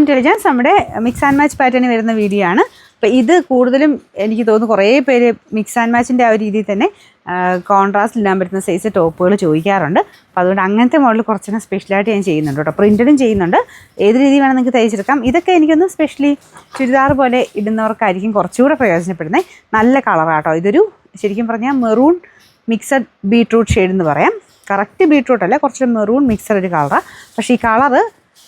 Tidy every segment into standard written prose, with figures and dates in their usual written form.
Intelligence നമ്മുടെ mix and match പാറ്റേണിൽ വരുന്ന വീഡിയോ ആണ്. അപ്പോൾ ഇത് കൂടുതലും എനിക്ക് തോന്നുന്നു കുറേ പേര് മിക്സ് ആൻഡ് മാച്ചിൻ്റെ ആ ഒരു രീതിയിൽ തന്നെ കോൺട്രാസ്റ്റ് ഇടാൻ പറ്റുന്ന സൈസ് ടോപ്പുകൾ ചോദിക്കാറുണ്ട്. അപ്പോൾ അതുകൊണ്ട് അങ്ങനത്തെ മോഡൽ കുറച്ചുകൂടെ സ്പെഷ്യലായിട്ട് ഞാൻ ചെയ്യുന്നുണ്ട് കേട്ടോ. പ്രിൻറ്റഡും ചെയ്യുന്നുണ്ട്. ഏത് രീതി വേണം നിങ്ങൾക്ക് തയ്ച്ചെടുക്കാം. ഇതൊക്കെ എനിക്കൊന്ന് സ്പെഷ്യലി ചുരിദാർ പോലെ ഇടുന്നവർക്കായിരിക്കും കുറച്ചുകൂടെ പ്രയോജനപ്പെടുന്നത്. നല്ല കളറാട്ടോ. ഇതൊരു ശരിക്കും പറഞ്ഞാൽ മെറൂൺ മിക്സഡ് ബീട്രൂട്ട് ഷെയ്ഡ് എന്ന് പറയാം. കറക്റ്റ് ബീട്രൂട്ട് അല്ല, കുറച്ച് മെറൂൺ മിക്സഡ് ഒരു കളറാണ്. പക്ഷേ ഈ കളറ്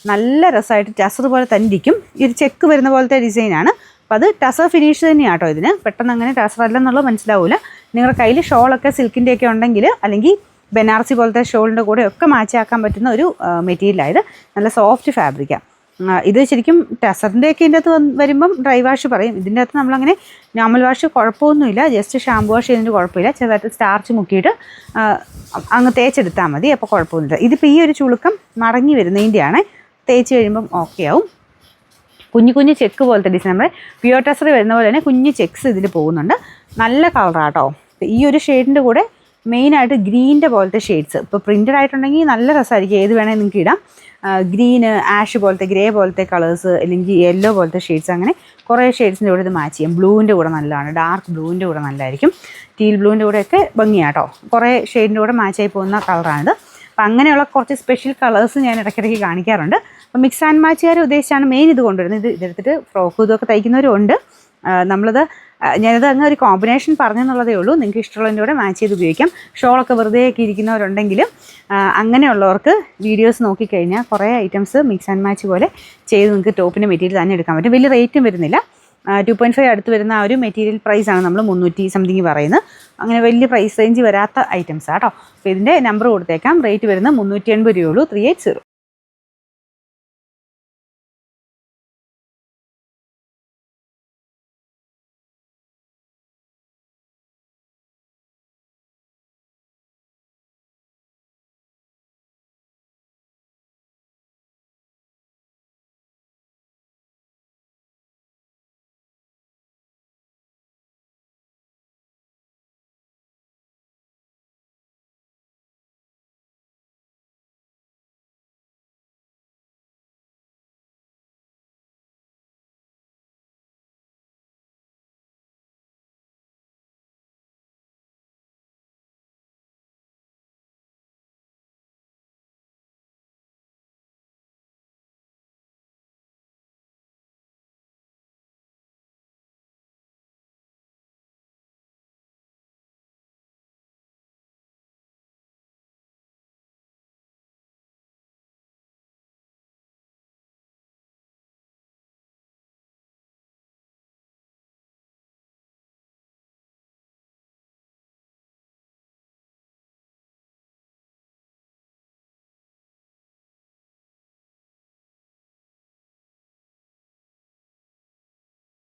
നല്ല രസമായിട്ട് ടസർ പോലെ തന്നെ ഇരിക്കും. ഒരു ചെക്ക് വരുന്ന പോലത്തെ ഡിസൈനാണ്. അപ്പോൾ അത് ടസർ ഫിനിഷ് തന്നെയാണ് കേട്ടോ. ഇതിന് പെട്ടെന്ന് അങ്ങനെ ടസർ അല്ലെന്നുള്ളത് മനസ്സിലാവില്ല. നിങ്ങളുടെ കയ്യിൽ ഷോളൊക്കെ സിൽക്കിൻ്റെയൊക്കെ ഉണ്ടെങ്കിൽ, അല്ലെങ്കിൽ ബനാറസി പോലത്തെ ഷോളിൻ്റെ കൂടെ ഒക്കെ മാച്ചാക്കാൻ പറ്റുന്ന ഒരു മെറ്റീരിയലായത്. നല്ല സോഫ്റ്റ് ഫാബ്രിക്കാണ്. ഇത് ശരിക്കും ടസറിൻ്റെയൊക്കെ ഇതിൻ്റെ അകത്ത് വരുമ്പം ഡ്രൈ വാഷ് പറയും. ഇതിൻ്റെ അകത്ത് നമ്മളങ്ങനെ നോർമൽ വാഷ് കുഴപ്പമൊന്നുമില്ല. ജസ്റ്റ് ഷാമ്പു വാഷ് ചെയ്തതിൻ്റെ കുഴപ്പമില്ല. ചെറുതായിട്ട് സ്റ്റാർച്ച് മുക്കിയിട്ട് അങ്ങ് തേച്ചെടുത്താൽ മതി. അപ്പോൾ കുഴപ്പമൊന്നുമില്ല. ഇതിപ്പോൾ ഈ ഒരു ചുളുക്കം മടങ്ങി വരുന്നതിൻ്റെയാണ്. തേച്ച് കഴിയുമ്പം ഓക്കെ ആവും. കുഞ്ഞു കുഞ്ഞു ചെക്ക് പോലത്തെ ഡിസൈൻ, നമ്മുടെ പ്യുവർ ടസർ വരുന്ന പോലെ തന്നെ കുഞ്ഞു ചെക്സ് ഇതിൽ പോകുന്നുണ്ട്. നല്ല കളറാട്ടോ. ഈ ഒരു ഷെയ്ഡിൻ്റെ കൂടെ മെയിനായിട്ട് ഗ്രീൻ്റെ പോലത്തെ ഷെയ്ഡ്സ് ഇപ്പോൾ പ്രിൻറ്റഡ് ആയിട്ടുണ്ടെങ്കിൽ നല്ല രസമായിരിക്കും. ഏത് വേണമെങ്കിൽ നിങ്ങൾക്ക് ഇടാം. ഗ്രീന്, ആഷ് പോലത്തെ, ഗ്രേ പോലത്തെ കളേഴ്സ്, അല്ലെങ്കിൽ യെല്ലോ പോലത്തെ ഷെയ്ഡ്സ്, അങ്ങനെ കുറേ ഷെയ്ഡ്സിൻ്റെ കൂടെ ഇത് മാച്ച് ചെയ്യും. ബ്ലൂവിൻ്റെ കൂടെ നല്ലതാണ്. ഡാർക്ക് ബ്ലൂവിൻ്റെ കൂടെ നല്ലതായിരിക്കും. ടീൽ ബ്ലൂവിൻ്റെ കൂടെയൊക്കെ ഭംഗിയാട്ടോ. കുറേ ഷെയ്ഡിൻ്റെ കൂടെ മാച്ചായി പോകുന്ന കളറാണിത്. അപ്പം അങ്ങനെയുള്ള കുറച്ച് സ്പെഷ്യൽ കളേഴ്സ് ഞാൻ ഇടയ്ക്കിടയ്ക്ക് കാണിക്കാറുണ്ട്. അപ്പോൾ മിക്സ് ആൻഡ് മാച്ചുകാർ ഉദ്ദേശിച്ചാണ് മെയിൻ ഇത് കൊണ്ടുവരുന്നത്. ഇതെടുത്തിട്ട് ഫ്രോക്കും ഇതൊക്കെ തയ്ക്കുന്നവരുണ്ട്. നമ്മളിത് ഞാനിത് അങ്ങ് ഒരു കോമ്പിനേഷൻ പറഞ്ഞെന്നുള്ളതേ ഉള്ളൂ. നിങ്ങൾക്ക് ഇഷ്ടമുള്ളതിൻ്റെ കൂടെ മാച്ച് ചെയ്ത് ഉപയോഗിക്കാം. ഷോളൊക്കെ വെറുതെയൊക്കെ ഇരിക്കുന്നവരുണ്ടെങ്കിൽ അങ്ങനെയുള്ളവർക്ക് വീഡിയോസ് നോക്കിക്കഴിഞ്ഞാൽ കുറേ ഐറ്റംസ് മിക്സ് ആൻഡ് മാച്ച് പോലെ ചെയ്ത് നിങ്ങൾക്ക് ടോപ്പിൻ്റെ മെറ്റീരിയൽ തന്നെ എടുക്കാൻ പറ്റും. വലിയ റേറ്റും വരുന്നില്ല. 2.5 അടുത്ത് വരുന്ന ആ ഒരു മെറ്റീരിയൽ പ്രൈസാണ് നമ്മൾ 300 സംതിങ് പറയുന്നത്. അങ്ങനെ വലിയ പ്രൈസ് റേഞ്ച് വരാത്ത ഐറ്റംസാണ് കേട്ടോ. അപ്പോൾ ഇതിൻ്റെ നമ്പർ കൊടുത്തേക്കാം. റേറ്റ് വരുന്നത് 380 രൂപയുള്ളൂ. 380.